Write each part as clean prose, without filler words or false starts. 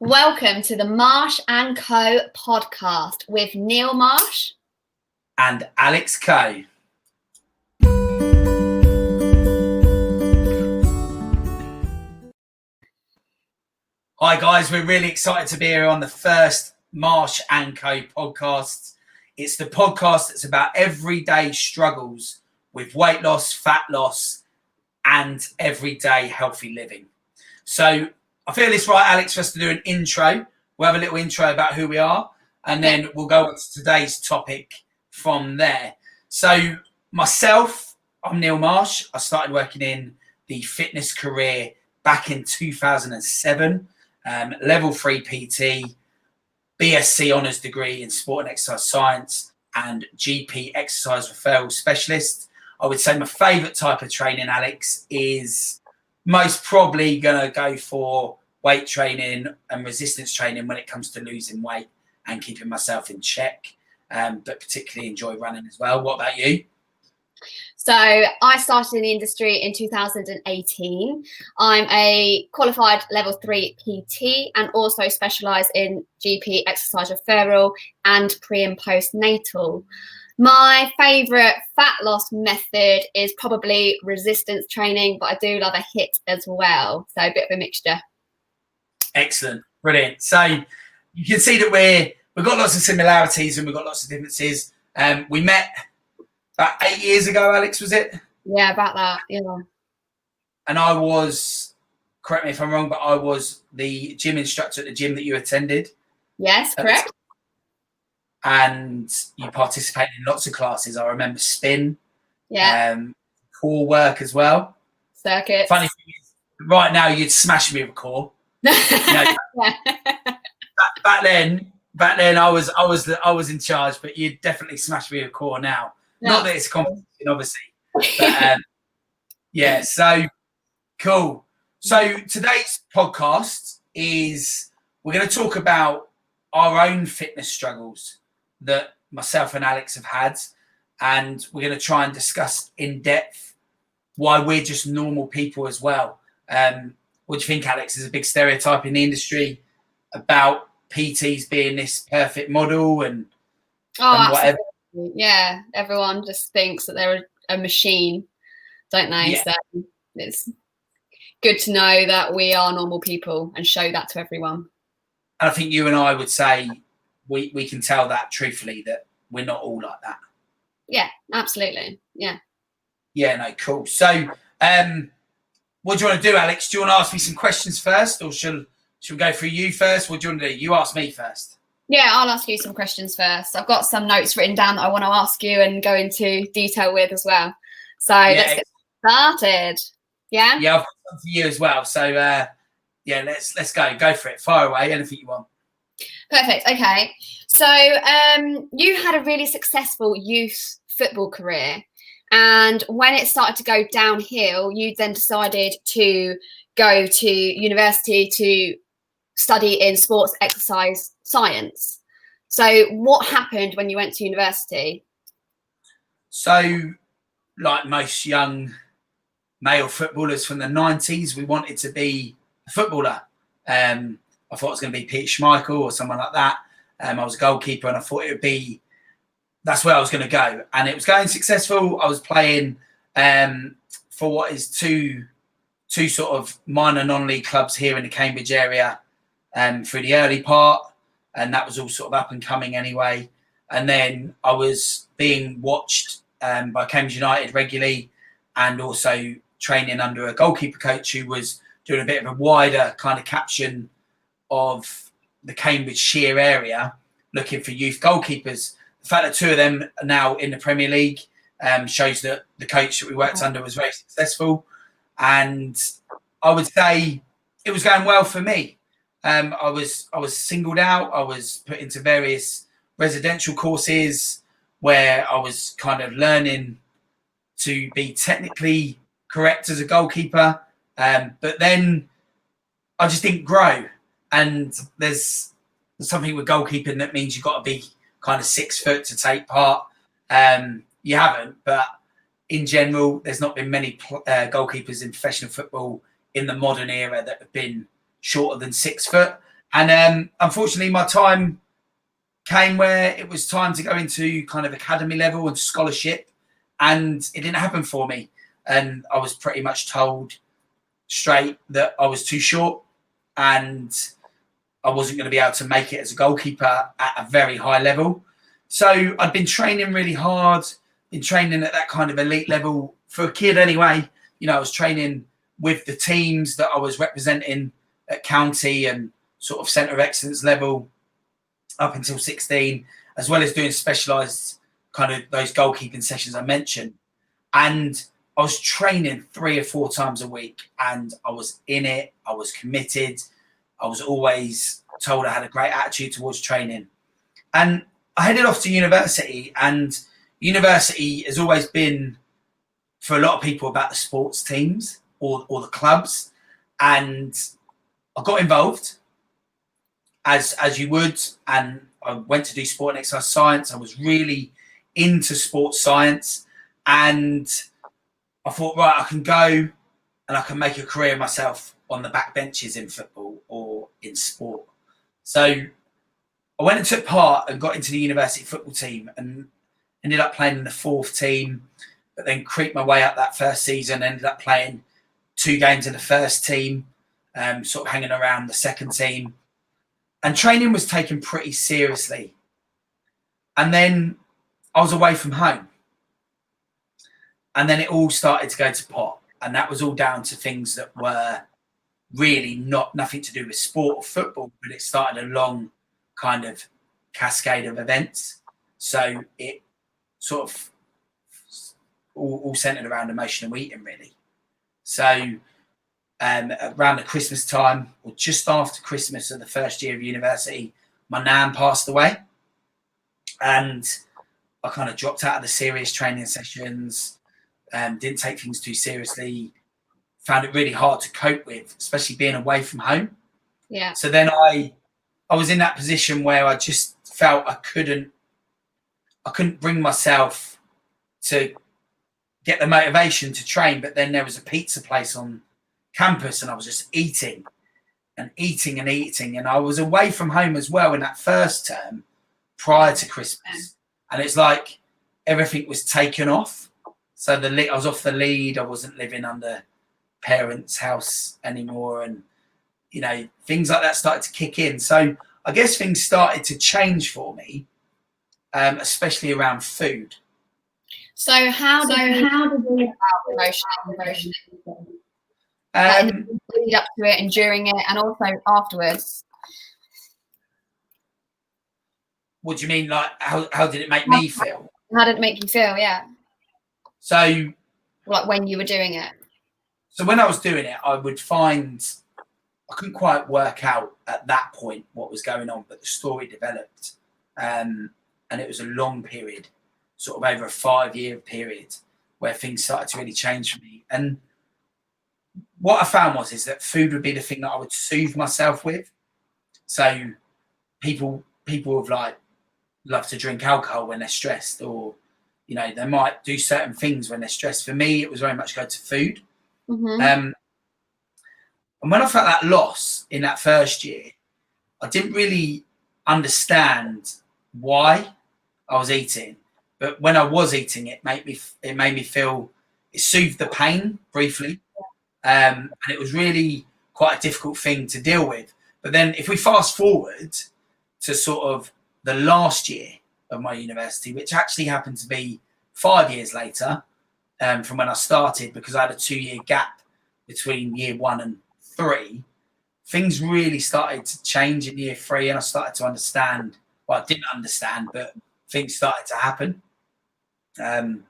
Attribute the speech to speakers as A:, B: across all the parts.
A: Welcome to the Marsh and Coe podcast with Neil Marsh
B: and Alex Coe. Hi guys, we're really excited to be here on the first Marsh and Coe podcast. It's the podcast that's about everyday struggles with weight loss, fat loss, and everyday healthy living. So I feel it's right, Alex, for us to do an intro. We'll have a little intro about who we are, and then we'll go on to today's topic from there. So myself, I'm Neil Marsh. I started working in the fitness career back in 2007. Level 3 PT, BSc honours degree in sport and exercise science, and GP exercise referral specialist. I would say my favourite type of training, Alex, is most probably going to go for weight training and resistance training when it comes to losing weight and keeping myself in check, but particularly enjoy running as well. What about you?
A: So I started in the industry in 2018. I'm a qualified level 3 PT and also specialise in GP exercise referral and pre and postnatal. My favourite fat loss method is probably resistance training, but I do love a HIIT as well. So a bit of a mixture.
B: Excellent. Brilliant. So you can see that we've got lots of similarities and we've got lots of differences. We met about 8 years ago, Alex, was it?
A: Yeah, about that. Yeah.
B: And I was, correct me if I'm wrong, but I was the gym instructor at the gym that you attended.
A: Yes, correct.
B: And you participated in lots of classes. I remember spin, core work as well.
A: Circuits.
B: Funny thing is, right now you'd smash me with core. Back then I was in charge, but you'd definitely smash me with core now. No. Not that it's a competition, obviously. But, yeah, so cool. So today's podcast is we're going to talk about our own fitness struggles that myself and Alex have had, and we're going to try and discuss in depth why we're just normal people as well. What do you think, Alex? There's a big stereotype in the industry about PTs being this perfect model and whatever.
A: Yeah, everyone just thinks that they're a machine, don't they?
B: Yeah.
A: So it's good to know that we are normal people and show that to everyone.
B: And I think you and I would say we can tell that truthfully, that we're not all like that.
A: Yeah, absolutely. Yeah.
B: Yeah, no, cool. So what do you want to do, Alex? Do you want to ask me some questions first, or should we go through you first? What do you want to do? You ask me first.
A: Yeah, I'll ask you some questions first. I've got some notes written down that I want to ask you and go into detail with as well. So let's get started. Yeah?
B: Yeah, I've got some for you as well. So, let's go for it. Fire away, anything you want.
A: Perfect. Okay. So you had a really successful youth football career. And when it started to go downhill, you then decided to go to university to study in sports exercise science. So what happened when you went to university?
B: So, like most young male footballers from the 90s, we wanted to be a footballer. I thought it was going to be Peter Schmeichel or someone like that. I was a goalkeeper and I thought it would be, that's where I was going to go. And it was going successful. I was playing for what is two sort of minor non-league clubs here in the Cambridge area through the early part. And that was all sort of up and coming anyway. And then I was being watched by Cambridge United regularly and also training under a goalkeeper coach who was doing a bit of a wider kind of caption of the Cambridgeshire area, looking for youth goalkeepers. The fact that two of them are now in the Premier League shows that the coach that we worked under was very successful. And I would say it was going well for me. I was singled out. I was put into various residential courses where I was kind of learning to be technically correct as a goalkeeper. But then I just didn't grow. And there's something with goalkeeping that means you've got to be kind of 6 foot to take part. You haven't, but in general, there's not been many goalkeepers in professional football in the modern era that have been shorter than 6 foot. And unfortunately, my time came where it was time to go into kind of academy level and scholarship, and it didn't happen for me. And I was pretty much told straight that I was too short and I wasn't going to be able to make it as a goalkeeper at a very high level. So I'd been training really hard, been training at that kind of elite level for a kid anyway. You know, I was training with the teams that I was representing at county and sort of centre of excellence level up until 16, as well as doing specialised kind of those goalkeeping sessions I mentioned. And I was training 3 or 4 times a week, and I was in it. I was committed. I was always told I had a great attitude towards training. And I headed off to university, and university has always been, for a lot of people, about the sports teams or the clubs. And I got involved, as you would, and I went to do sport and exercise science. I was really into sports science, and I thought, right, I can go and I can make a career of myself on the back benches in football or in sport. So I went and took part and got into the university football team and ended up playing in the 4th team, but then creeped my way up that first season, ended up playing 2 games in the first team, sort of hanging around the 2nd team. And training was taken pretty seriously. And then I was away from home. And then it all started to go to pot. And that was all down to things that were really nothing to do with sport or football, but it started a long kind of cascade of events. So it sort of all centered around emotional eating, really. So around the Christmas time, or just after Christmas of the first year of university, my nan passed away. And I kind of dropped out of the serious training sessions, didn't take things too seriously, found it really hard to cope with, especially being away from home.
A: Yeah.
B: So then I was in that position where I just felt I couldn't bring myself to get the motivation to train. But then there was a pizza place on campus, and I was just eating and eating and eating. And I was away from home as well in that first term prior to Christmas. And it's like everything was taken off. So I was off the lead. I wasn't living under parents' house anymore. And, you know, things like that started to kick in. So I guess things started to change for me, especially around food.
A: So how did you feel about emotion? Lead up to it and during it, and also afterwards.
B: What do you mean? Like, how did it make me feel?
A: How did it make you feel? Yeah.
B: So,
A: like when you were doing it.
B: So when I was doing it, I would find I couldn't quite work out at that point what was going on, but the story developed, and it was a long period, sort of over a 5-year period, where things started to really change for me. And what I found is that food would be the thing that I would soothe myself with. So people have like love to drink alcohol when they're stressed, or you know, they might do certain things when they're stressed. For me, it was very much go to food.
A: Mm-hmm.
B: And when I felt that loss in that first year, I didn't really understand why I was eating. But when I was eating, it made me feel, it soothed the pain briefly. And it was really quite a difficult thing to deal with. But then if we fast forward to sort of the last year of my university, which actually happened to be 5 years later from when I started, because I had a 2-year gap between year 1 and 3, things really started to change in year 3, and I started to understand. Well, I didn't understand, but things started to happen. And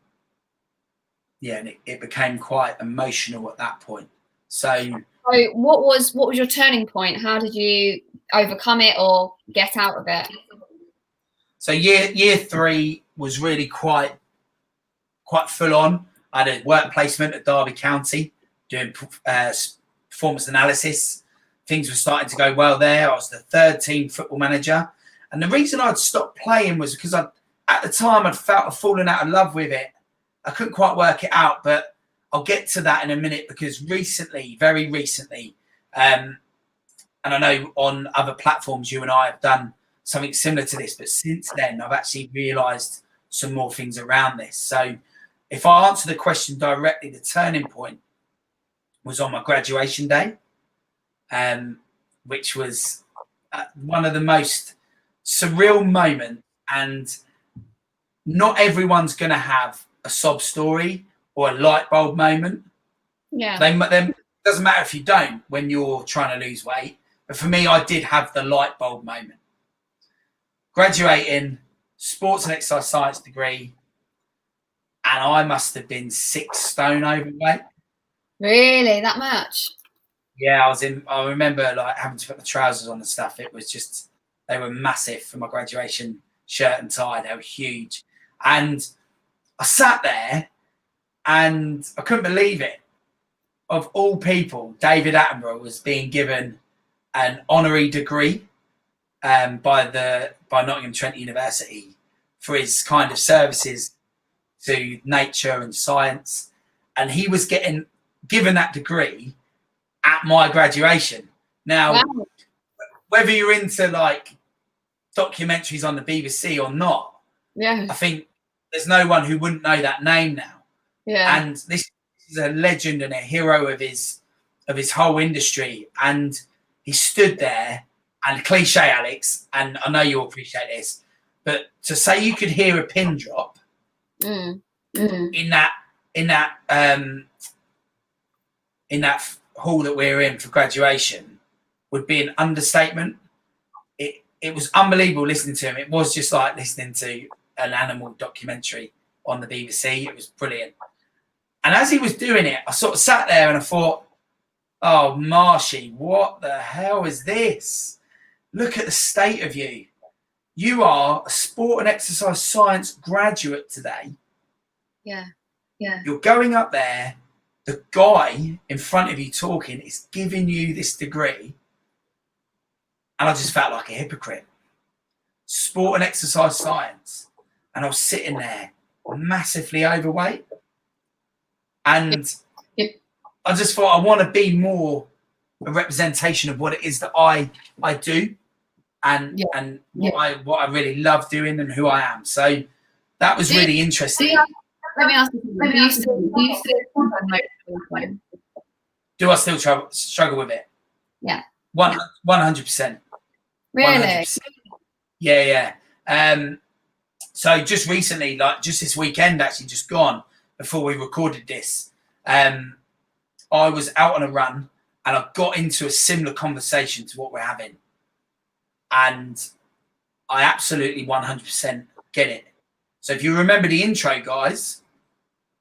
B: it became quite emotional at that point. So
A: what was your turning point? How did you overcome it or get out of it?
B: So year 3 was really quite full on. I had a work placement at Derby County doing performance analysis. Things were starting to go well there. I was the 3rd team football manager. And the reason I'd stopped playing was because at the time I'd fallen out of love with it. I couldn't quite work it out, but I'll get to that in a minute, because very recently, and I know on other platforms you and I have done something similar to this, but since then I've actually realised some more things around this. So if I answer the question directly, the turning point was on my graduation day, which was one of the most surreal moments. And not everyone's going to have a sob story or a light bulb moment.
A: Yeah.
B: It doesn't matter if you don't when you're trying to lose weight. But for me, I did have the light bulb moment. Graduating, sports and exercise science degree, and I must have been 6 stone overweight.
A: Really? That much?
B: Yeah, I remember like having to put the trousers on and stuff. It was just, they were massive for my graduation shirt and tie. They were huge. And I sat there and I couldn't believe it. Of all people, David Attenborough was being given an honorary degree by Nottingham Trent University for his kind of services to nature and science. And he was getting given that degree at my graduation. Now, wow. Whether you're into like documentaries on the BBC or not,
A: yeah,
B: I think there's no one who wouldn't know that name now.
A: Yeah.
B: And this is a legend and a hero of his whole industry. And he stood there, and cliche, Alex, and I know you'll appreciate this, but to say you could hear a pin drop in that hall that we're in for graduation would be an understatement. It was unbelievable listening to him. It was just like listening to an animal documentary on the BBC. It was brilliant. And as he was doing it, I sort of sat there and I thought, oh, Marshy, what the hell is this? Look at the state of you. You are a sport and exercise science graduate today.
A: Yeah.
B: You're going up there. The guy in front of you talking is giving you this degree. And I just felt like a hypocrite. Sport and exercise science. And I was sitting there massively overweight. And I just thought I want to be more a representation of what it is that I do and what I really love doing and who I am. So that was really interesting.
A: Let me ask you,
B: do I still struggle with it?
A: Yeah.
B: 100%.
A: Really?
B: 100%. Yeah. So just recently, like just this weekend, actually just gone before we recorded this, I was out on a run and I got into a similar conversation to what we're having. And I absolutely 100% get it. So if you remember the intro, guys,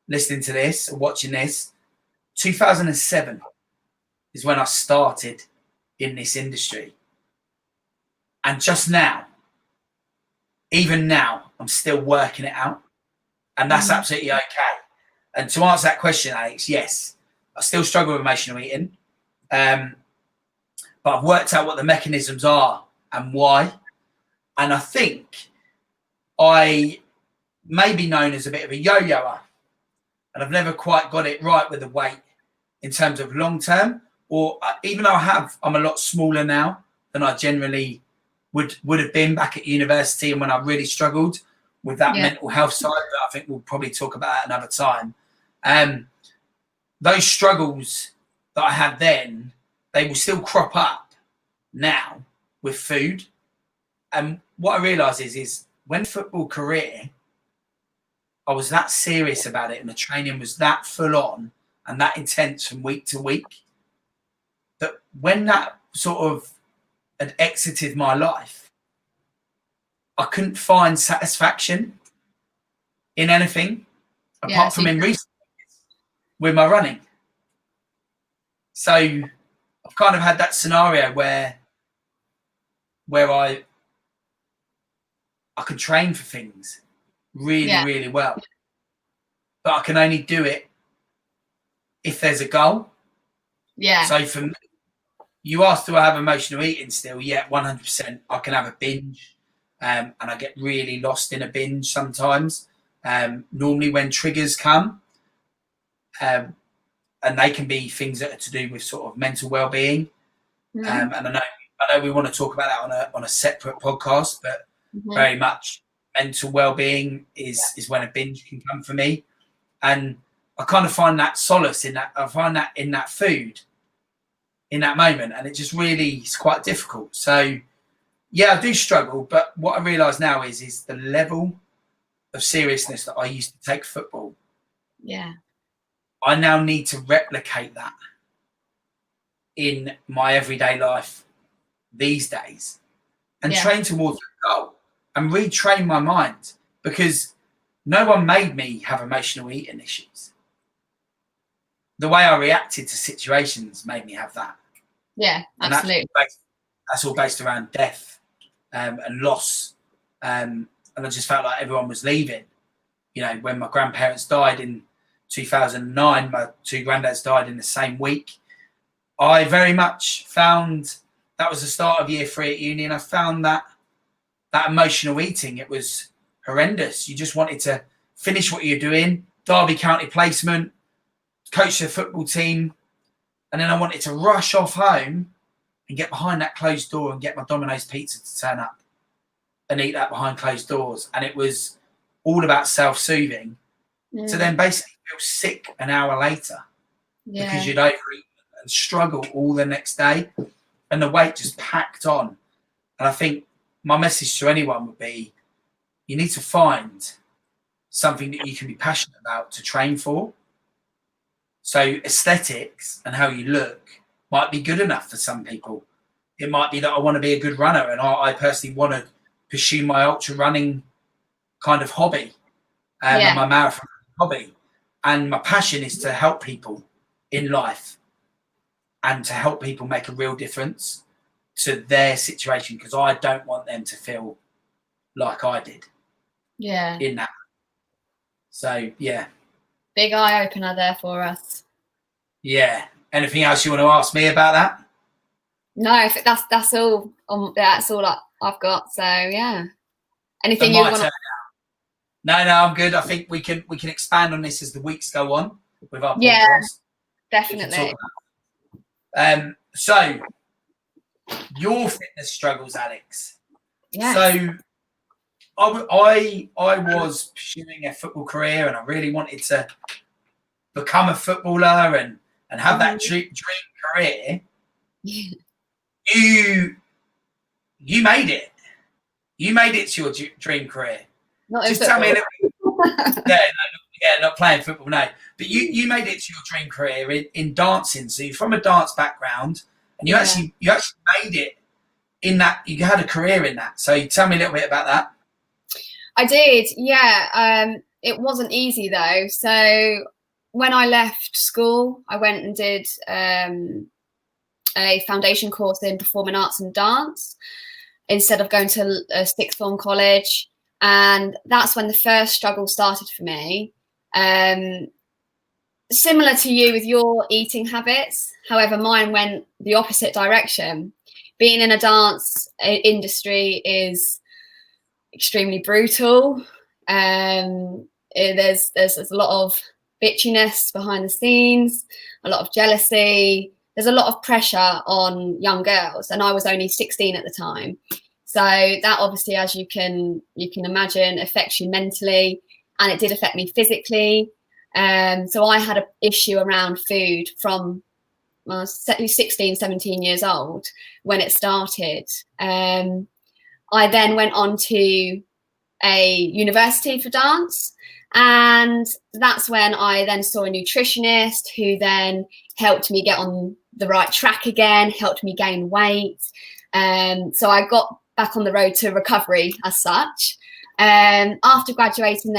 B: listening to this or watching this, 2007 is when I started in this industry. And just now, even now, I'm still working it out. And that's absolutely okay. And to answer that question, Alex, yes, I still struggle with emotional eating. But I've worked out what the mechanisms are and why. And I think I may be known as a bit of a yo-yoer. And I've never quite got it right with the weight in terms of long term. Or even though I'm a lot smaller now than I generally would have been back at university and when I really struggled with that mental health side. But I think we'll probably talk about that another time. Those struggles that I had then, they will still crop up now with food. And what I realise is when football career, I was that serious about it and the training was that full on and that intense from week to week, that when that sort of had exited my life, I couldn't find satisfaction in anything apart from in recent years with my running. So I've kind of had that scenario where I could train for things really well, but I can only do it if there's a goal.
A: Yeah.
B: So for me, you asked, do I have emotional eating still? Yeah, 100%. I can have a binge, and I get really lost in a binge sometimes. Normally when triggers come, and they can be things that are to do with sort of mental well-being. And I know we want to talk about that on a separate podcast, but very much mental well-being is when a binge can come for me, and I kind of find that solace in that. I find that in that food, in that moment, and it just really is quite difficult. So yeah, I do struggle, but what I realise now is the level of seriousness that I used to take football.
A: Yeah,
B: I now need to replicate that in my everyday life these days and train towards the goal and retrain my mind, because no one made me have emotional eating issues. The way I reacted to situations made me have that.
A: Yeah, absolutely.
B: That's all based around death and loss. And I just felt like everyone was leaving. You know, when my grandparents died in 2009, my two granddads died in the same week. I very much found that was the start of year 3 at uni, and I found that emotional eating, it was horrendous. You just wanted to finish what you're doing, Derby County placement, coach the football team, and then I wanted to rush off home and get behind that closed door and get my Domino's pizza to turn up and eat that behind closed doors. And it was all about self-soothing to then basically feel sick an hour later because you'd overeaten and struggle all the next day, and the weight just packed on. And I think my message to anyone would be, you need to find something that you can be passionate about to train for. So aesthetics and how you look might be good enough for some people. It might be that I want to be a good runner, and I personally want to pursue my ultra running kind of hobby and my marathon hobby. And my passion is to help people in life and to help people make a real difference to their situation, because I don't want them to feel like I did.
A: Yeah.
B: In that. So, yeah.
A: Big eye opener there for us.
B: Yeah. Anything else you want to ask me about that?
A: No, that's all. That's all I've got. So yeah. Anything you want to?
B: No, I'm good. I think we can expand on this as the weeks go on with our podcast.
A: Definitely.
B: So your fitness struggles, Alex.
A: Yeah.
B: So I was pursuing a football career, and I really wanted to become a footballer and have that dream career. You made it. You made it to your dream career. Just tell me a little bit. Not playing football, no. But you made it to your dream career in dancing. So you're from a dance background, and you actually made it in that. You had a career in that. So tell me a little bit about that.
A: I did, yeah. It wasn't easy though. So when I left school, I went and did a foundation course in performing arts and dance instead of going to a sixth form college. And that's when the first struggle started for me. Similar to you with your eating habits. However, mine went the opposite direction. Being in a dance industry is extremely brutal. There's a lot of bitchiness behind the scenes, a lot of jealousy. There's a lot of pressure on young girls, and I was only 16 at the time. So that obviously, as you can imagine, affects you mentally, and it did affect me physically. So I had an issue around food from 16, 17 years old when it started. I then went on to a university for dance, and that's when I then saw a nutritionist who then helped me get on the right track again, helped me gain weight. So I got back on the road to recovery as such. After graduating,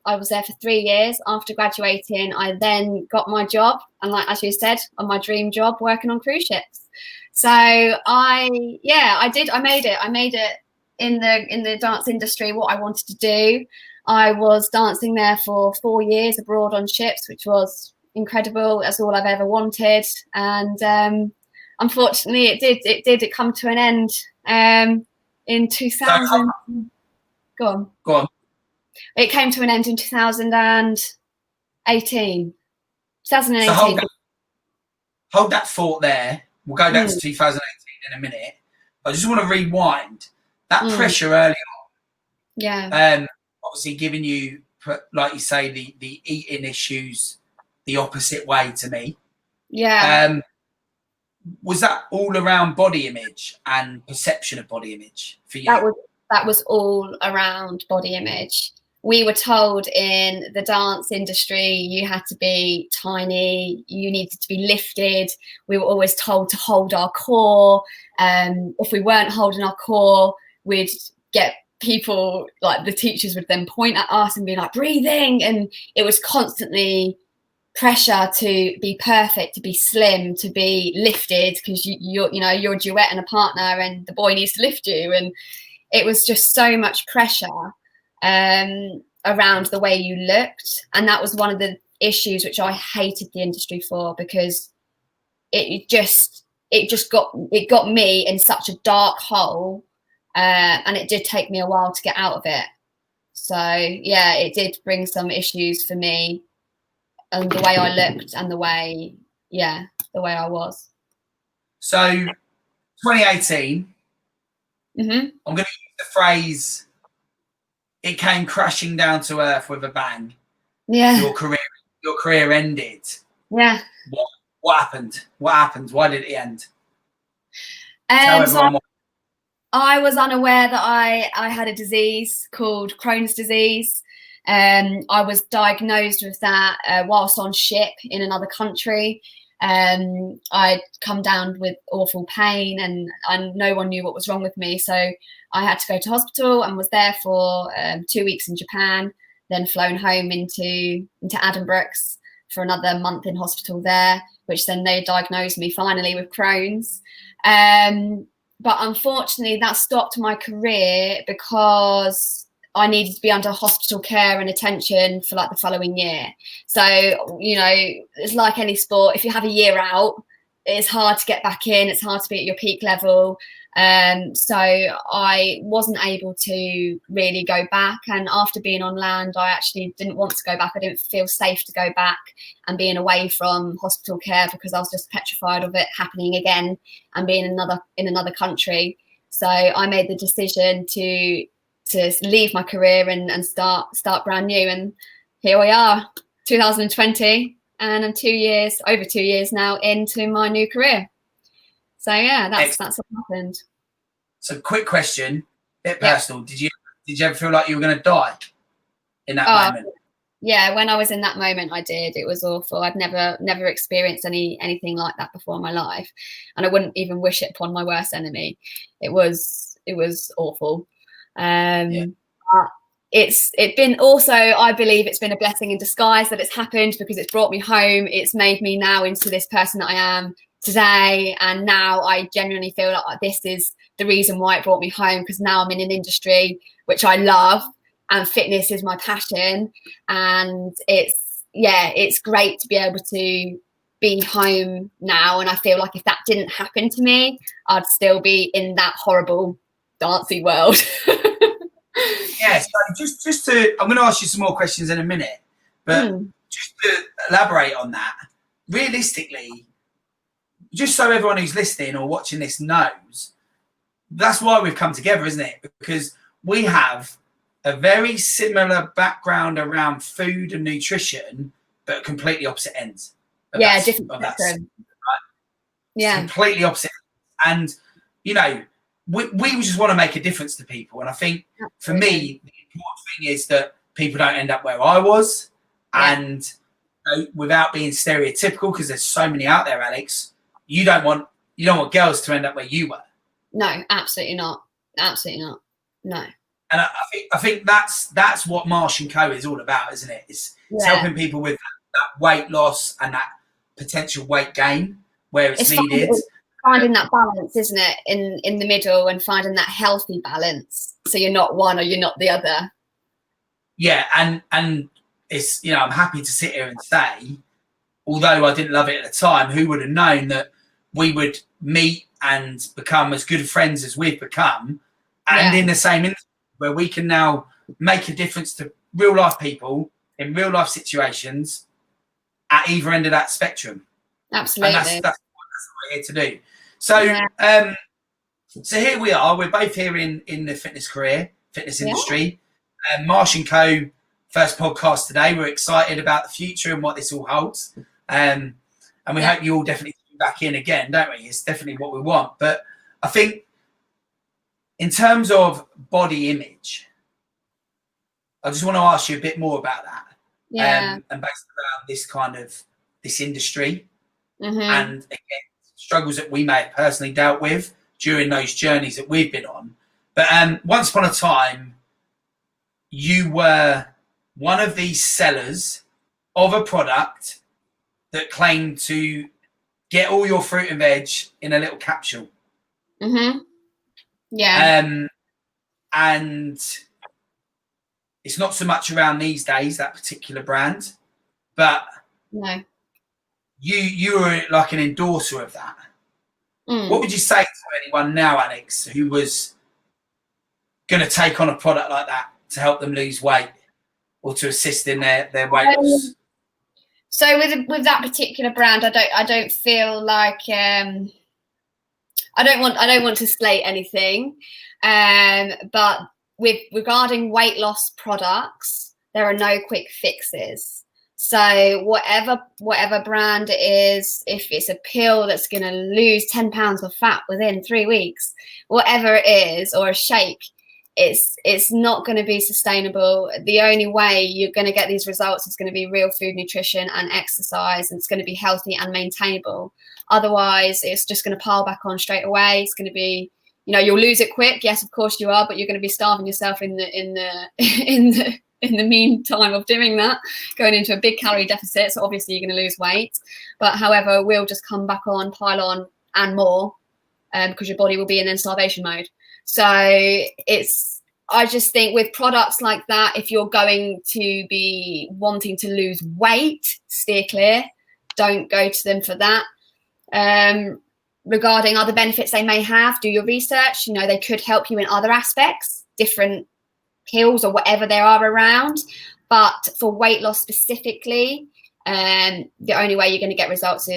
A: I was there for 3 years. After graduating, I then got my job, and like as you said, on my dream job, working on cruise ships. So I made it. I made it in the dance industry, what I wanted to do. I was dancing there for 4 years abroad on ships, which was incredible. That's all I've ever wanted. And unfortunately, it did come to an end in 2000. Go on. It came to an end in 2018. 2018.
B: So hold that thought there. We'll go back to 2018 in a minute. I just want to rewind that pressure early on.
A: Yeah.
B: Obviously giving you, like you say, the eating issues the opposite way to me.
A: Yeah.
B: Was that all around body image and perception of body image for you?
A: That was all around body image. We were told in the dance industry you had to be tiny, you needed to be lifted. We were always told to hold our core. If we weren't holding our core, we'd get people, like the teachers would then point at us and be like, breathing. And it was constantly pressure to be perfect, to be slim, to be lifted, because you're a duet and a partner and the boy needs to lift you. And it was just so much pressure around the way you looked. And that was one of the issues which I hated the industry for, because it got me in such a dark hole, and it did take me a while to get out of it. So yeah, it did bring some issues for me, and the way I looked and the way I was.
B: So 2018,
A: I'm
B: going to use the phrase, it came crashing down to earth with a bang.
A: Yeah.
B: Your career ended.
A: Yeah.
B: What happened? What happened? Why did it end?
A: So I was unaware that I had a disease called Crohn's disease. I was diagnosed with that whilst on ship in another country. I'd come down with awful pain, and no one knew what was wrong with me. So I had to go to hospital and was there for 2 weeks in Japan, then flown home into Addenbrooke's for another month in hospital there, which then they diagnosed me finally with Crohn's. But unfortunately, that stopped my career because I needed to be under hospital care and attention for like the following year. So, it's like any sport. If you have a year out, it's hard to get back in. It's hard to be at your peak level. So I wasn't able to really go back. And after being on land, I actually didn't want to go back. I didn't feel safe to go back and being away from hospital care, because I was just petrified of it happening again and being in another country. So I made the decision to leave my career and start brand new. And here we are, 2020, and I'm over 2 years now into my new career. So yeah, that's what happened.
B: So quick question, bit personal. Did you ever feel like you were going to die in that moment?
A: Yeah, when I was in that moment, I did. It was awful. I'd never experienced anything like that before in my life, and I wouldn't even wish it upon my worst enemy. It was awful. It's been also, I believe it's been a blessing in disguise that it's happened, because it's brought me home. It's made me now into this person that I am today, and now I genuinely feel like this is the reason why it brought me home, because now I'm in an industry which I love, and fitness is my passion, and it's great to be able to be home now. And I feel like if that didn't happen to me, I'd still be in that horrible dancey world.
B: Yeah, so just to, I'm going to ask you some more questions in a minute, but just to elaborate on that, realistically, just so everyone who's listening or watching this knows, that's why we've come together, isn't it? Because we have a very similar background around food and nutrition, but completely opposite ends.
A: Different.
B: Right?
A: Yeah,
B: completely opposite. And we just want to make a difference to people. And I think for me, the important thing is that people don't end up where I was. Yeah. And without being stereotypical, because there's so many out there, Alex, you don't want girls to end up where you were.
A: No, absolutely not. Absolutely not. No.
B: And I think that's what Marsh and Co is all about, isn't it? It's helping people with that weight loss and that potential weight gain where it's needed.
A: Finding that balance, isn't it, in the middle, and finding that healthy balance, so you're not one or you're not the other.
B: Yeah, and it's, I'm happy to sit here and say, although I didn't love it at the time, who would have known that we would meet and become as good friends as we've become, and in the same industry, where we can now make a difference to real life people in real life situations at either end of that spectrum.
A: Absolutely.
B: And that's what we're here to do. So, so here we are. We're both here in the fitness industry. Marsh and Co. First podcast today. We're excited about the future and what this all holds. And we hope you all definitely come back in again, don't we? It's definitely what we want. But I think in terms of body image, I just want to ask you a bit more about that. And based around this industry and again, struggles that we may have personally dealt with during those journeys that we've been on. But once upon a time, you were one of these sellers of a product that claimed to get all your fruit and veg in a little capsule.
A: Yeah.
B: And it's not so much around these days, that particular brand, but
A: no,
B: you were like an endorser of that. What would you say to anyone now, Alex, who was going to take on a product like that to help them lose weight or to assist in their weight loss?
A: So with that particular brand, I don't feel like I don't want to slate anything, but regarding weight loss products, there are no quick fixes. So whatever brand it is, if it's a pill that's going to lose 10 pounds of fat within 3 weeks, whatever it is, or a shake, it's not going to be sustainable. The only way you're going to get these results is going to be real food, nutrition and exercise, and it's going to be healthy and maintainable. Otherwise, it's just going to pile back on straight away. It's going to be, you'll lose it quick. Yes, of course you are, but you're going to be starving yourself in the meantime of doing that, going into a big calorie deficit. So obviously you're going to lose weight, but however, we'll just come back on, pile on and more, because your body will be in starvation mode. So I just think with products like that, if you're going to be wanting to lose weight, steer clear. Don't go to them for that. Regarding other benefits they may have, do your research. They could help you in other aspects, different pills or whatever there are around. But for weight loss specifically, the only way you're going to get results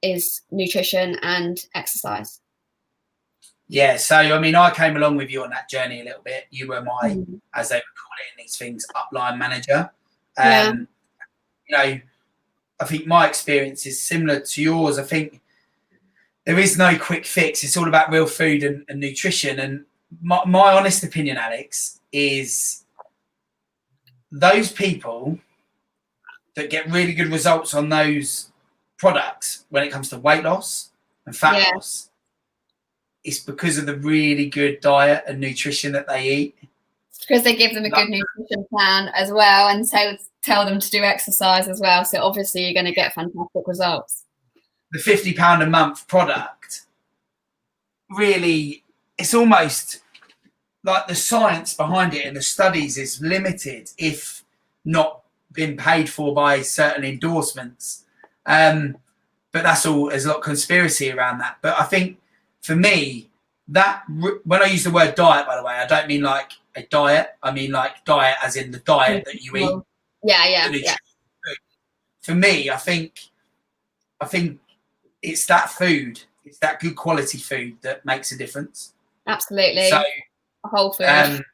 A: is nutrition and exercise.
B: Yeah, so I mean, I came along with you on that journey a little bit. You were my, as they would call it in these things, upline manager. I think my experience is similar to yours. I think there is no quick fix. It's all about real food and nutrition. And my honest opinion, Alex, is those people that get really good results on those products when it comes to weight loss and fat loss, it's because of the really good diet and nutrition that they eat.
A: It's because they give them a good nutrition plan as well, and so tell them to do exercise as well. So obviously you're going to get fantastic results.
B: The £50 a month product, really, it's almost like the science behind it and the studies is limited, if not been paid for by certain endorsements. But that's all, there's a lot of conspiracy around that. But I think for me, that when I use the word diet, by the way, I don't mean like a diet. I mean like diet as in the diet that you eat.
A: Yeah.
B: For me, I think it's that food, it's that good quality food that makes a difference.
A: Absolutely.
B: So
A: whole food.
B: And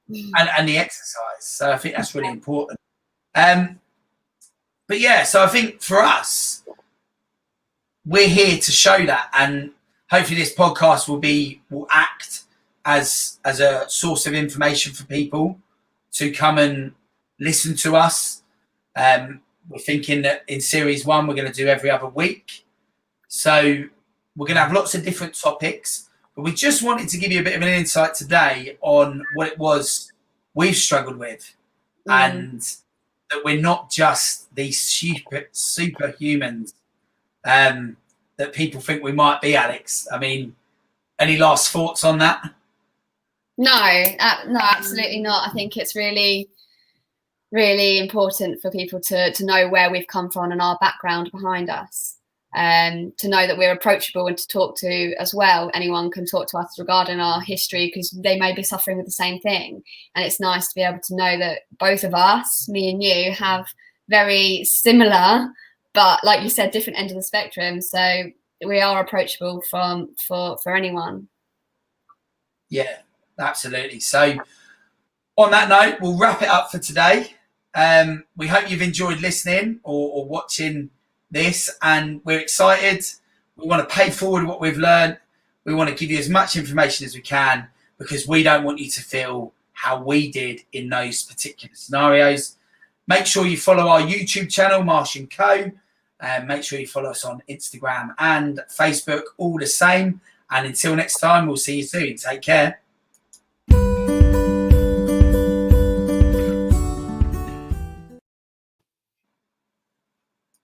B: the exercise. So I think that's really important. But yeah, so I think for us, we're here to show that, and hopefully this podcast will act as a source of information for people to come and listen to us. We're thinking that in series 1, we're going to do every other week. So we're going to have lots of different topics, but we just wanted to give you a bit of an insight today on what it was we've struggled with, and that we're not just these superhumans that people think we might be, Alex. I mean, any last thoughts on that?
A: No, absolutely not. I think it's really, really important for people to know where we've come from and our background behind us. To know that we're approachable and to talk to as well. Anyone can talk to us regarding our history, because they may be suffering with the same thing. And it's nice to be able to know that both of us, me and you, have very similar, but like you said, different ends of the spectrum. So we are approachable for anyone.
B: Yeah, absolutely. So on that note, we'll wrap it up for today. We hope you've enjoyed listening or watching this, and we're excited. We want to pay forward what we've learned. We want to give you as much information as we can, because we don't want you to feel how we did in those particular scenarios. Make sure you follow our YouTube channel, Marsh and Coe. Make sure you follow us on Instagram and Facebook, all the same. And until next time, we'll see you soon. Take care.